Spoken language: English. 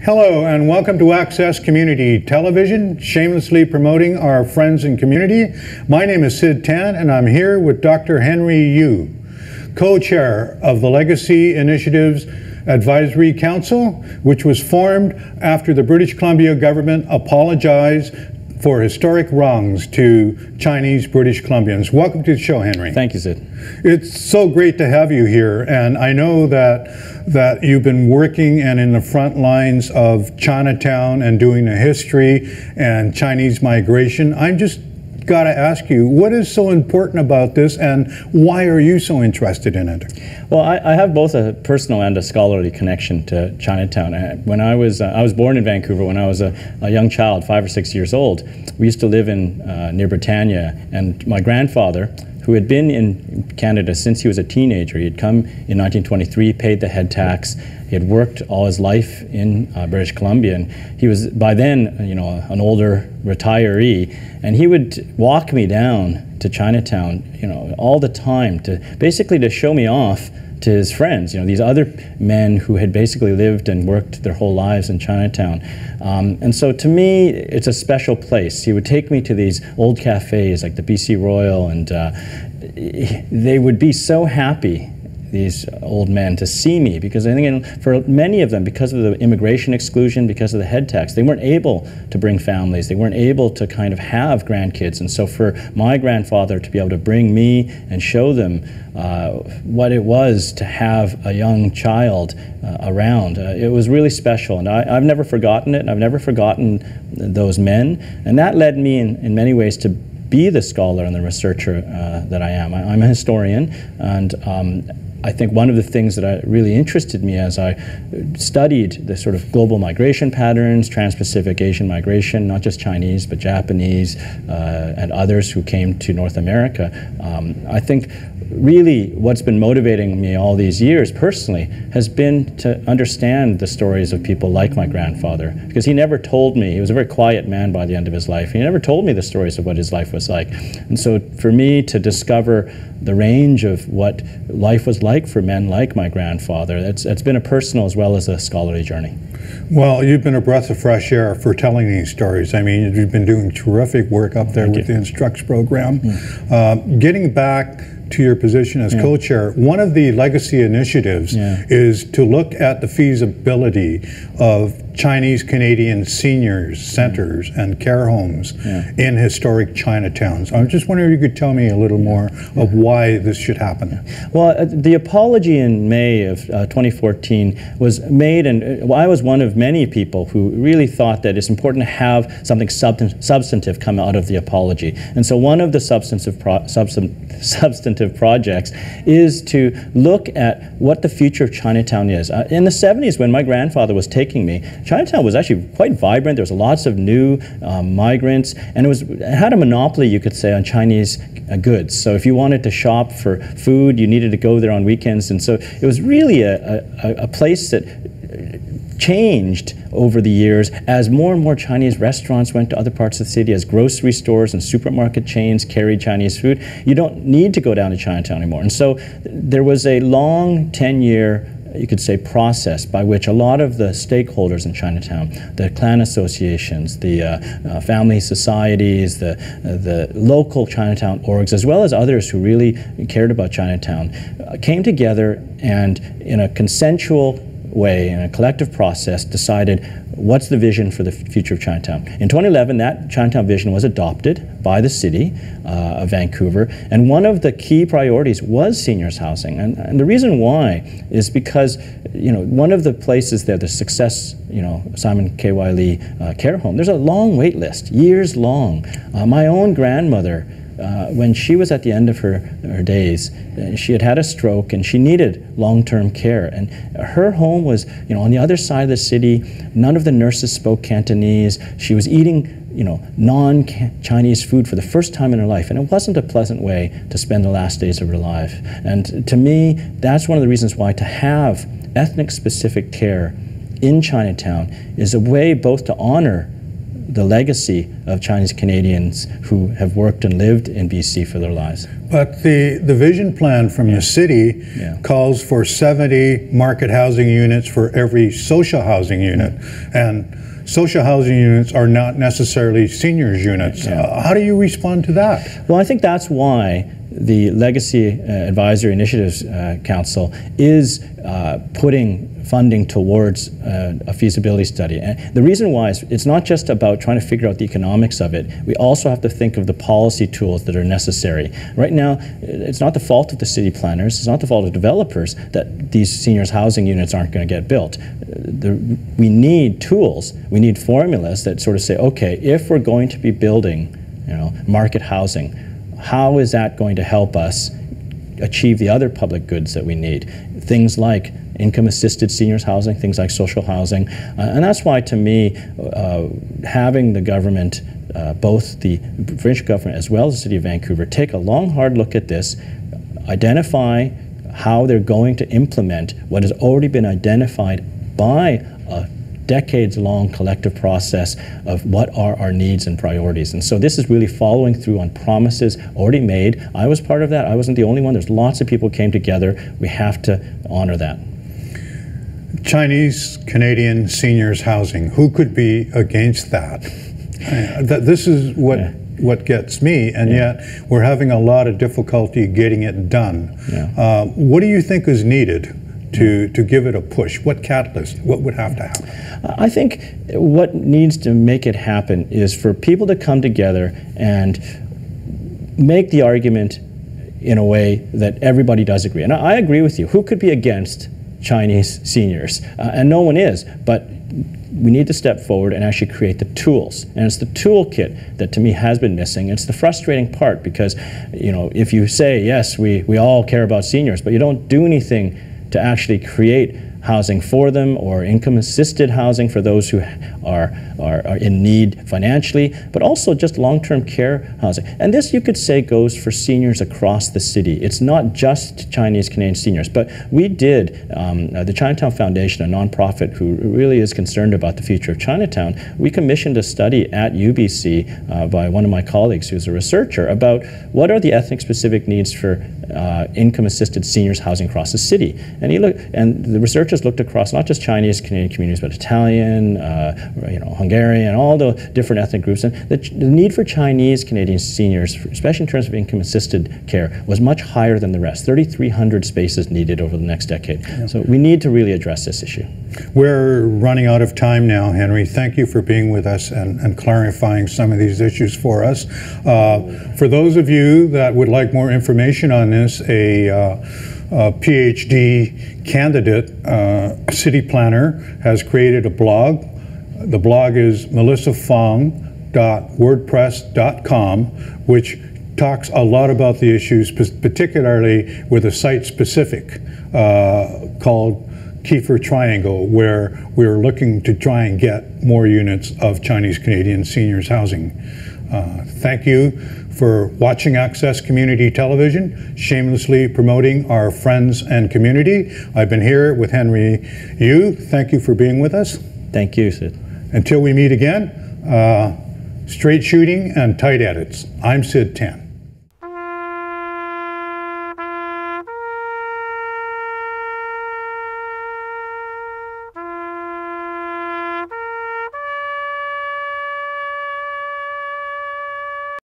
Hello and welcome to Access Community Television, shamelessly promoting our friends and community. My name is Sid Tan and I'm here with Dr. Henry Yu, co-chair of the Legacy Initiatives Advisory Council, which was formed after the British Columbia government apologized for historic wrongs to Chinese British Columbians. Welcome to the show, Henry. Thank you, Sid. It's so great to have you here, and I know that you've been working and in the front lines of Chinatown and doing the history and Chinese migration. I'm just got to ask you, what is so important about this and why are you so interested in it? Well, I have both a personal and a scholarly connection to Chinatown. When I was born in Vancouver when I was a young child, 5 or 6 years old. We used to live in near Britannia, and my grandfather, who had been in Canada since he was a teenager, he had come in 1923, paid the head tax. He had worked all his life in British Columbia, and he was by then, an older retiree, and he would walk me down to Chinatown, all the time to basically to show me off to his friends, these other men who had basically lived and worked their whole lives in Chinatown. And so to me, it's a special place. He would take me to these old cafes like the BC Royal, and they would be so happy, these old men, to see me, because I think for many of them, because of the immigration exclusion, because of the head tax, they weren't able to bring families, they weren't able to kind of have grandkids. And so for my grandfather to be able to bring me and show them what it was to have a young child around, it was really special. And I've never forgotten it, and I've never forgotten those men. And that led me in many ways to be the scholar and the researcher that I am. I'm a historian, and I think one of the things that really interested me as I studied the sort of global migration patterns, trans-Pacific Asian migration, not just Chinese, but Japanese and others who came to North America, I think really what's been motivating me all these years personally has been to understand the stories of people like my grandfather, because he never told me, he was a very quiet man by the end of his life, he never told me the stories of what his life was like. And so for me to discover the range of what life was like for men like my grandfather, it's been a personal as well as a scholarly journey. Well, you've been a breath of fresh air for telling these stories. I mean, you've been doing terrific work up there with the Instructs program. Getting back to your position as co-chair, one of the legacy initiatives is to look at the feasibility of Chinese Canadian seniors centers and care homes in historic Chinatowns. I'm just wondering if you could tell me a little more of why this should happen. Well, the apology in May of 2014 was made, and I was one of many people who really thought that it's important to have something substantive come out of the apology. And so one of the substantive projects is to look at what the future of Chinatown is. In the 70s, when my grandfather was taking me, Chinatown was actually quite vibrant. There was lots of new migrants, and it had a monopoly, you could say, on Chinese goods. So if you wanted to shop for food, you needed to go there on weekends. And so it was really a place that changed over the years as more and more Chinese restaurants went to other parts of the city, as grocery stores and supermarket chains carried Chinese food. You don't need to go down to Chinatown anymore. And so there was a long 10-year, you could say, process by which a lot of the stakeholders in Chinatown, the clan associations, the family societies, the local Chinatown orgs, as well as others who really cared about Chinatown, came together and in a consensual way, in a collective process, decided what's the vision for the future of Chinatown. In 2011, that Chinatown vision was adopted by the city of Vancouver, and one of the key priorities was seniors housing. And the reason why is because, one of the places there, the Success, Simon K.Y. Lee care home, there's a long wait list, years long. My own grandmother, when she was at the end of her days, she had had a stroke and she needed long-term care. And her home was, on the other side of the city. None of the nurses spoke Cantonese. She was eating, non-Chinese food for the first time in her life. And it wasn't a pleasant way to spend the last days of her life. And to me, that's one of the reasons why to have ethnic-specific care in Chinatown is a way both to honor the legacy of Chinese Canadians who have worked and lived in BC for their lives. But the vision plan from the city calls for 70 market housing units for every social housing unit. And social housing units are not necessarily seniors units. How do you respond to that? Well, I think that's why the Legacy Advisory Initiatives Council is putting funding towards a feasibility study. And the reason why is it's not just about trying to figure out the economics of it. We also have to think of the policy tools that are necessary. Right now, it's not the fault of the city planners, it's not the fault of developers that these seniors housing units aren't going to get built. We need tools, we need formulas that sort of say, okay, if we're going to be building, market housing, how is that going to help us achieve the other public goods that we need? Things like income-assisted seniors housing, things like social housing. And that's why, to me, having the government, both the provincial government as well as the City of Vancouver, take a long, hard look at this, identify how they're going to implement what has already been identified by a decades-long collective process of what are our needs and priorities. And so this is really following through on promises already made. I was part of that. I wasn't the only one. There's lots of people who came together. We have to honor that. Chinese Canadian seniors housing. Who could be against that? This is what gets me, and yet we're having a lot of difficulty getting it done. What do you think is needed to give it a push? What catalyst? What would have to happen? I think what needs to make it happen is for people to come together and make the argument in a way that everybody does agree. And I agree with you. Who could be against Chinese seniors? And no one is, but we need to step forward and actually create the tools. And it's the toolkit that to me has been missing. It's the frustrating part because, if you say, yes, we all care about seniors, but you don't do anything to actually create housing for them or income-assisted housing for those who are in need financially, but also just long-term care housing. And this, you could say, goes for seniors across the city. It's not just Chinese Canadian seniors, but we did, the Chinatown Foundation, a nonprofit who really is concerned about the future of Chinatown, we commissioned a study at UBC by one of my colleagues who's a researcher about what are the ethnic-specific needs for income-assisted seniors housing across the city. And the researchers looked across not just Chinese Canadian communities, but Italian, Hungarian, all the different ethnic groups. And the need for Chinese Canadian seniors, especially in terms of income-assisted care, was much higher than the rest. 3,300 spaces needed over the next decade. So we need to really address this issue. We're running out of time now, Henry. Thank you for being with us and clarifying some of these issues for us. For those of you that would like more information on this, a PhD candidate, city planner, has created a blog. The blog is melissafong.wordpress.com, which talks a lot about the issues, particularly with a site-specific called Kiefer Triangle, where we're looking to try and get more units of Chinese Canadian seniors housing. Thank you for watching Access Community Television, shamelessly promoting our friends and community. I've been here with Henry Yu. Thank you for being with us. Thank you, Sid. Until we meet again, straight shooting and tight edits. I'm Sid 10.